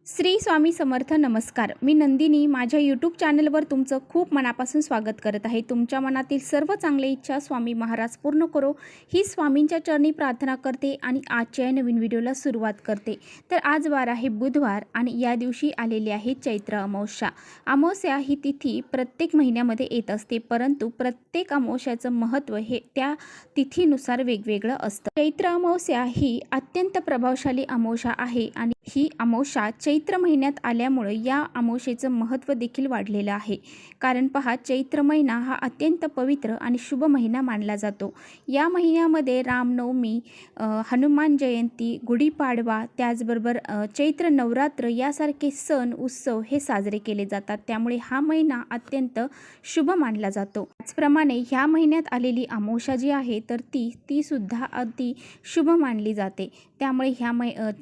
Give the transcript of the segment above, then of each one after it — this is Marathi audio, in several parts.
श्री स्वामी समर्थ. नमस्कार. मी नंदिनी माझ्या यूट्यूब चॅनलवर तुमचं खूप मनापासून स्वागत करत आहे. तुमच्या मनातील सर्व चांगल्या इच्छा स्वामी महाराज पूर्ण करो ही स्वामींच्या चरणी प्रार्थना करते आणि आजच्या नवीन व्हिडिओला सुरुवात करते. तर आज वार आहे बुधवार आणि या दिवशी आलेली आहे चैत्र अमावस्या. अमावस्या ही तिथी प्रत्येक महिन्यामध्ये येत असते, परंतु प्रत्येक अमावस्याचं महत्त्व हे त्या तिथीनुसार वेगवेगळं असतं. चैत्र अमावस्या ही अत्यंत प्रभावशाली अमावस्या आहे आणि ही अमावस्या चैत्र महिन्यात आल्यामुळे या अमावस्येचं महत्त्व देखील वाढलेलं आहे. कारण पहा, चैत्र महिना हा अत्यंत पवित्र आणि शुभ महिना मानला जातो. या महिन्यामध्ये रामनवमी, हनुमान जयंती, गुढीपाडवा, त्याचबरोबर चैत्र नवरात्र यासारखे सण उत्सव हे साजरे केले जातात. त्यामुळे हा महिना अत्यंत शुभ मानला जातो. त्याचप्रमाणे ह्या महिन्यात आलेली अमावस्या जी आहे तर ती सुद्धा अगदी शुभ मानली जाते. त्यामुळे ह्या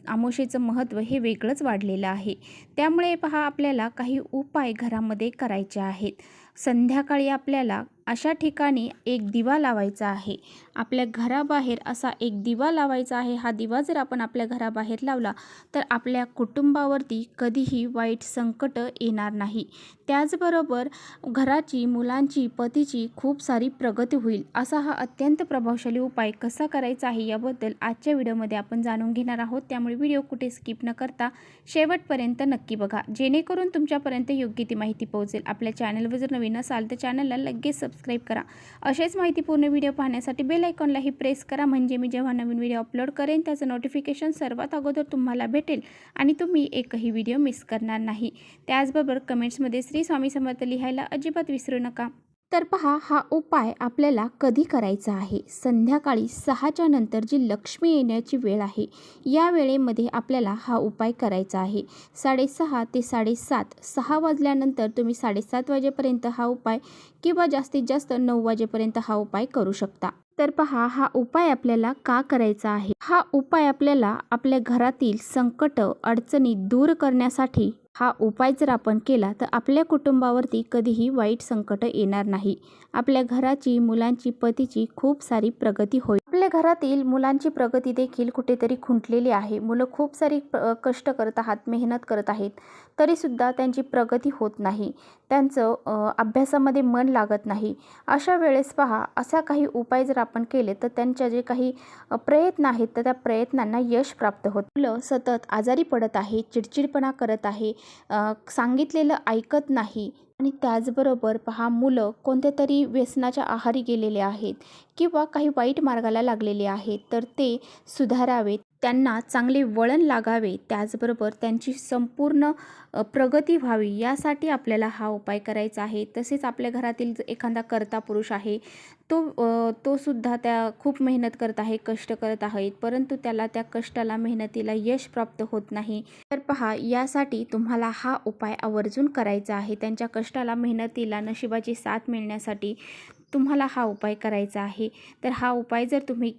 अमावस्येचं महत्त्व हे वेगळंच वाढलेलं आहे. त्यामुळे पहा, आपल्याला काही उपाय घरामध्ये करायचे आहेत. संध्याकाळी आपल्याला अशा ठिकाणी एक दिवा लावायचा आहे. आपल्या घराबाहेर असा एक दिवा लावायचा आहे. हा दिवा जर आपण आपल्या घराबाहेर लावला तर आपल्या कुटुंबावरती कधीही वाईट संकट येणार नाही. त्याचबरोबर घराची, मुलांची, पतीची खूप सारी प्रगती होईल. असा हा अत्यंत प्रभावशाली उपाय कसा करायचा आहे याबद्दल आजच्या व्हिडिओमध्ये आपण जाणून घेणार आहोत. त्यामुळे व्हिडिओ कुठे स्किप न करता शेवटपर्यंत नक्की बघा, जेणेकरून तुमच्यापर्यंत योग्य ती माहिती पोहोचेल. आपल्या चॅनलवर जर नवीन असाल तर चॅनलला लगेच सबस्क्राईब करा. असेच माहितीपूर्ण व्हिडिओ पाहण्यासाठी बेल आयकॉनलाही प्रेस करा, म्हणजे मी जेव्हा नवीन व्हिडिओ अपलोड करेन त्याचं नोटिफिकेशन सर्वात अगोदर तुम्हाला भेटेल आणि तुम्ही एकही व्हिडिओ मिस करणार नाही. त्याचबरोबर कमेंट्समध्ये श्री स्वामी समर्थ लिहायला अजिबात विसरू नका. तर पहा, हा उपाय आपल्याला कधी करायचा आहे? संध्याकाळी 6च्या नंतर जी लक्ष्मी येण्याची वेळ आहे या वेळेमध्ये आपल्याला हा उपाय करायचा आहे. 6:30 ते 7:30, 6 वाजल्यानंतर तुम्ही 7:30 वाजेपर्यंत हा उपाय किंवा जास्तीत जास्त 9 वाजेपर्यंत हा उपाय करू शकता. तर पहा, हा उपाय आपल्याला का करायचा आहे? हा उपाय आपल्याला आपल्या घरातील संकट, अडचणी दूर करण्यासाठी हा उपाय जर आपण केला तर आपल्या कुटुंबावरती कधीही वाईट संकट येणार नाही. आपल्या घराची, मुलांची, पतीची खूप सारी प्रगती होईल. आपल्या घरातील मुलांची प्रगती देखील कुठेतरी खुंटलेली आहे. मुलं खूप सारी कष्ट करत आहात, मेहनत करत आहेत, तरीसुद्धा त्यांची प्रगती होत नाही. त्यांचं अभ्यासामध्ये मन लागत नाही. अशा वेळेस पहा, असा काही उपाय जर आपण केले तर त्यांच्या जे काही प्रयत्न आहेत तर त्या प्रयत्नांना यश प्राप्त होतं. मुलं सतत आजारी पडत आहे, चिडचिडपणा करत आहे, सांगितलेलं ऐकत नाही आणि त्याचबरोबर पहा, मुलं कोणत्या तरी व्यसनाच्या आहारी गेलेले आहेत किंवा काही वाईट मार्गाला लागलेले आहेत, तर ते सुधारावेत, त्यांना चांगले वळण लागावे, त्याचबरोबर त्यांची संपूर्ण प्रगती व्हावी यासाठी आपल्याला हा उपाय करायचा आहे. तसेच आपल्या घरातील एखादा कर्ता पुरुष आहे, तो सुद्धा त्या खूप मेहनत करत आहे, कष्ट करत आहेत, परंतु त्याला त्या कष्टाला, मेहनतीला यश प्राप्त होत नाही. तर पहा, यासाठी तुम्हाला हा उपाय आवर्जून करायचा आहे. त्यांच्या कष्टाला, मेहनतीला नशिबाची साथ मिळण्यासाठी तुम्हाला हा उपाय करायचा आहे. तर हा उपाय जर तुम्ही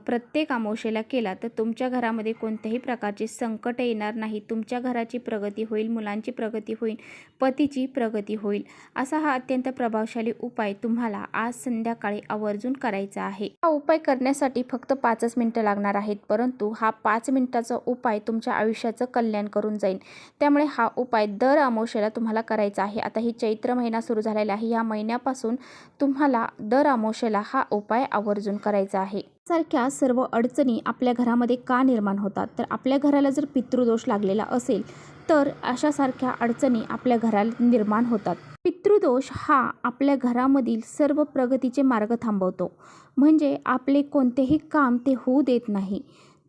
प्रत्येक अमावस्येला केला तर तुमच्या घरामध्ये कोणत्याही प्रकारचे संकट येणार नाही. तुमच्या घराची प्रगती होईल, मुलांची प्रगती होईल, पतीची प्रगती होईल. असा हा अत्यंत प्रभावशाली उपाय तुम्हाला आज संध्याकाळी आवर्जून करायचा आहे. हा उपाय करण्यासाठी फक्त 5च मिनिटं लागणार आहेत, परंतु हा 5 मिनिटाचा उपाय तुमच्या आयुष्याचं कल्याण करून जाईल. त्यामुळे हा उपाय दर अमावस्येला तुम्हाला करायचा आहे. आता ही चैत्र महिना सुरू झालेला आहे. या महिन्यापासून तुम्हाला दर अमावस्येला हा उपाय आवर्जून करायचा आहे. सारख्या सर्व अडचणी आपल्या घरामध्ये का निर्माण होतात? तर आपल्या घराला जर पितृदोष लागलेला असेल तर अशासारख्या अडचणी आपल्या घराला निर्माण होतात. पितृदोष हा आपल्या घरामधील सर्व प्रगतीचे मार्ग थांबवतो, म्हणजे आपले कोणतेही काम ते होऊ देत नाही.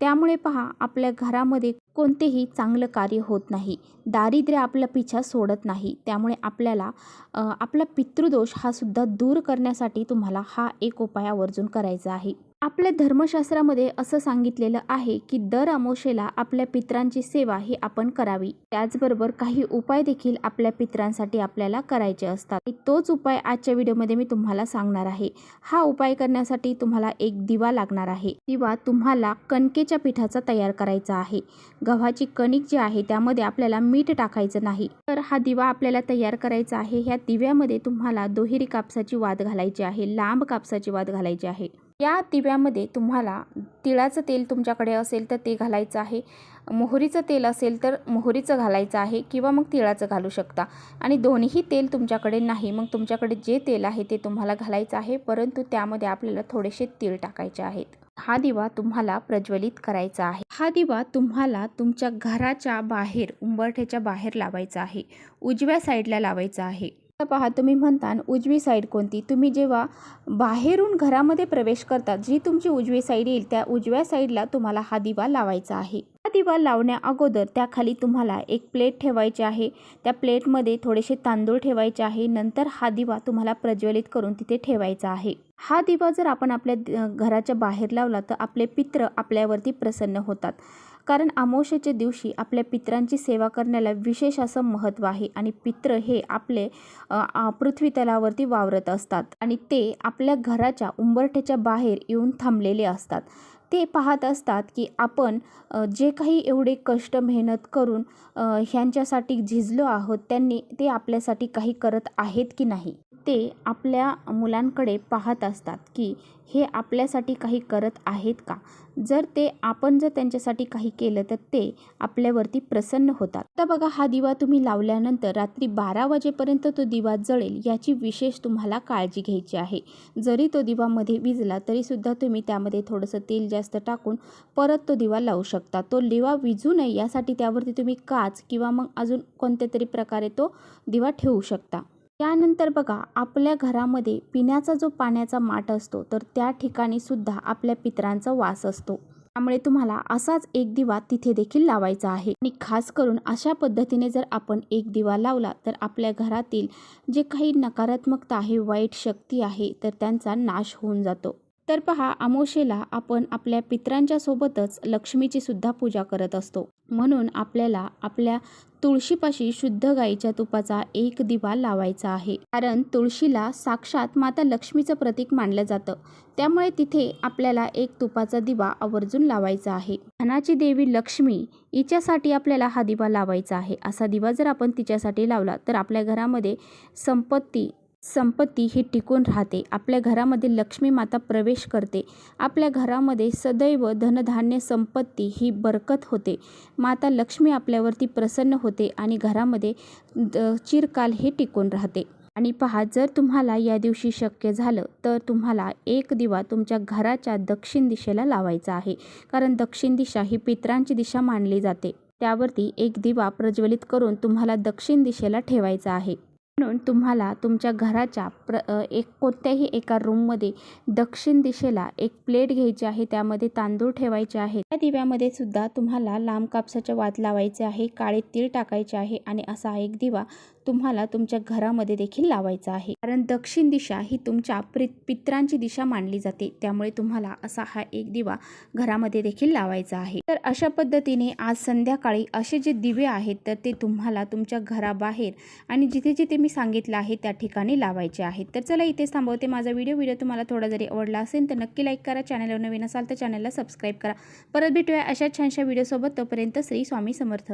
त्यामुळे पहा, आपल्या घरामध्ये कोणतेही चांगलं कार्य होत नाही, दारिद्र्य आपला पिछा सोडत नाही. त्यामुळे आपल्याला आपला पितृदोष हा सुद्धा दूर करण्यासाठी तुम्हाला हा एक उपाय आवर्जून करायचा आहे. आपल्या धर्मशास्त्रामध्ये असं सांगितलेलं आहे की दर अमावस्येला आपल्या पितरांची सेवा ही आपण करावी. त्याचबरोबर काही उपाय देखील आपल्या पितरांसाठी आपल्याला करायचे असतात. तोच उपाय आजच्या व्हिडिओमध्ये मी तुम्हाला सांगणार आहे. हा उपाय करण्यासाठी तुम्हाला एक दिवा लागणार आहे. दिवा तुम्हाला कणकेच्या पिठाचा तयार करायचा आहे. गव्हाची कणिक जी आहे त्यामध्ये आपल्याला मीठ टाकायचं नाही. तर हा दिवा आपल्याला तयार करायचा आहे. ह्या दिव्यामध्ये तुम्हाला दुहेरी कापसाची वात घालायची आहे, लांब कापसाची वात घालायची आहे. या दिव्यामध्ये तुम्हाला तिळाचं तेल तुमच्याकडे असेल तर ते घालायचं आहे. मोहरीचं तेल असेल तर मोहरीचं घालायचं आहे किंवा मग तिळाचं घालू शकता. आणि दोन्ही तेल तुमच्याकडे नाही मग तुमच्याकडे जे तेल आहे ते तुम्हाला घालायचं आहे, परंतु त्यामध्ये आपल्याला थोडेसे तीळ टाकायचे आहेत. हा दिवा तुम्हाला प्रज्वलित करायचा आहे. हा दिवा तुम्हाला तुमच्या घराच्या बाहेर उंबरठ्याच्या बाहेर लावायचा आहे. उजव्या साईडला लावायचा आहे. आता पहा, तुम्ही म्हणता उजवी साईड कोणती? तुम्ही जेव्हा बाहेरून घरामध्ये प्रवेश करता जी तुमची उजवी साईड येईल त्या उजव्या साईडला तुम्हाला हा दिवा लावायचा आहे. हा दिवा लावण्या अगोदर त्याखाली तुम्हाला एक प्लेट ठेवायची आहे. त्या प्लेटमध्ये थोडेसे तांदूळ ठेवायचे आहे. नंतर हा दिवा तुम्हाला प्रज्वलित करून तिथे ठेवायचा आहे. हा दिवा जर आपण आपल्या घराच्या बाहेर लावला तर आपले पित्र आपल्यावरती प्रसन्न होतात. कारण अमावस्येच्या दिवशी आपल्या पित्रांची सेवा करण्याला विशेष असं महत्त्व आहे. आणि पित्र हे आपले पृथ्वी तलावरती वावरत असतात आणि ते आपल्या घराच्या उंबरठ्याच्या बाहेर येऊन थांबलेले असतात. ते पाहत असतात की आपण जे काही एवढे कष्ट मेहनत करून ह्यांच्यासाठी झिजलो आहोत ते आपल्यासाठी काही करत आहेत की नाही. ते आपल्या मुलांकडे पाहत असतात की हे आपल्यासाठी काही करत आहेत का. आपण जर त्यांच्यासाठी काही केलं तर ते आपल्यावरती प्रसन्न होतात. आता बघा, हा दिवा तुम्ही लावल्यानंतर रात्री 12 वाजेपर्यंत तो दिवा जळेल याची विशेष तुम्हाला काळजी घ्यायची आहे. जरी तो दिवा मध्ये विझला तरीसुद्धा तुम्ही त्यामध्ये थोडंसं तेल जास्त टाकून परत तो दिवा लावू शकता. तो दिवा विझू नये यासाठी त्यावरती तुम्ही काच किंवा मग अजून कोणत्या तरी प्रकारे तो दिवा ठेवू शकता. त्यानंतर बघा, आपल्या घरामध्ये पिण्याचा जो पाण्याचा माठ असतो तर त्या ठिकाणी सुद्धा आपल्या पितरांचा वास असतो. त्यामुळे तुम्हाला असाच एक दिवा तिथे देखील लावायचा आहे. आणि खास करून अशा पद्धतीने जर आपण एक दिवा लावला तर आपल्या घरातील जे काही नकारात्मकता आहे, वाईट शक्ती आहे तर त्यांचा नाश होऊन जातो. तर पहा, अमावस्येला आपण आपल्या पितरांच्या सोबतच लक्ष्मीची सुद्धा पूजा करत असतो. म्हणून आपल्याला आपल्या तुळशीपाशी शुद्ध गाईच्या तुपाचा एक दिवा लावायचा आहे. कारण तुळशीला साक्षात माता लक्ष्मीचं प्रतीक मानलं जातं. त्यामुळे तिथे आपल्याला एक तुपाचा दिवा आवर्जून लावायचा आहे. धनाची देवी लक्ष्मी हिच्यासाठी आपल्याला हा दिवा लावायचा आहे. असा दिवा जर आपण तिच्यासाठी लावला तर आपल्या घरामध्ये संपत्ती ही टिकून राहते. आपल्या घरामध्ये लक्ष्मी माता प्रवेश करते. आपल्या घरामध्ये सदैव धनधान्य संपत्ती ही बरकत होते. माता लक्ष्मी आपल्यावरती प्रसन्न होते आणि घरामध्ये चिरकाल हे टिकून राहते. आणि पहा, जर तुम्हाला या दिवशी शक्य झालं तर तुम्हाला एक दिवा तुमच्या घराच्या दक्षिण दिशेला लावायचा आहे. कारण दक्षिण दिशा ही पितरांची दिशा मानली जाते. त्यावरती एक दिवा प्रज्वलित करून तुम्हाला दक्षिण दिशेला ठेवायचा आहे. म्हणून तुम्हाला तुमच्या घराच्या कोणत्याही एका रूममध्ये दक्षिण दिशेला एक प्लेट घ्यायची आहे. त्यामध्ये तांदूळ ठेवायचे आहेत. त्या दिव्यामध्ये सुद्धा तुम्हाला लांब कापसाचे वात लावायचे आहे, काळे तीळ टाकायचे आहे आणि असा एक दिवा तुम्हाला तुमच्या घरामध्ये देखील लावायचा आहे. कारण दक्षिण दिशा ही तुमच्या पितरांची दिशा मानली जाते. त्यामुळे तुम्हाला असा हा एक दिवा घरामध्ये देखील लावायचा आहे. तर अशा पद्धतीने आज संध्याकाळी असे जे दिवे आहेत तर ते तुम्हाला तुमच्या घराबाहेर आणि जिथे जिथे मी सांगितलं आहे त्या ठिकाणी लावायचे आहेत. तर चला इथेच थांबवते. माझा व्हिडिओ तुम्हाला थोडा जरी आवडला असेल तर नक्की लाईक करा. चॅनलवर नवीन असाल तर चॅनलला सबस्क्राईब करा. परत भेटूया अशा छानशा व्हिडिओसोबत. तोपर्यंत श्री स्वामी समर्थ.